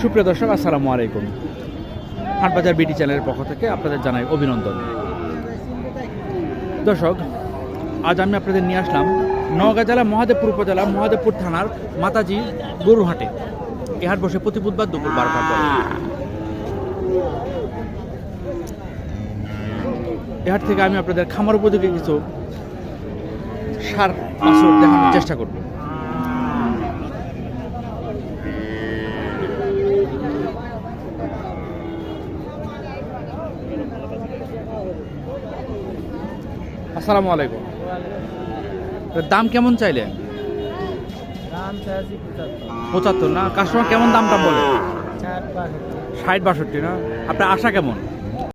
সুপ্রিয় দর্শক, আসসালামু আলাইকুম। হাটবাজার বিটি চ্যানেলের পক্ষ থেকে আপনাদের জানাই অভিনন্দন। দর্শক, আজ আমি আপনাদের নিয়ে আসলাম নওগাঁ জেলা মহাদেবপুর উপজেলা মহাদেবপুর থানার মাতাজি গরুর হাটে। এ হাট বসে প্রতি বুধবার দুপুর 12টার পরে। এ হাট থেকে আমি আপনাদের খামার উপযোগী কিছু সার বাছুর দেখানোর চেষ্টা করব। আসসালামু আলাইকুম। দাম কেমন চাইলে? দাম চাইছি 75 না? কাস্টমার কেমন দামটা বলে? 60-62। 60-62 না? আপনার আশা কেমন?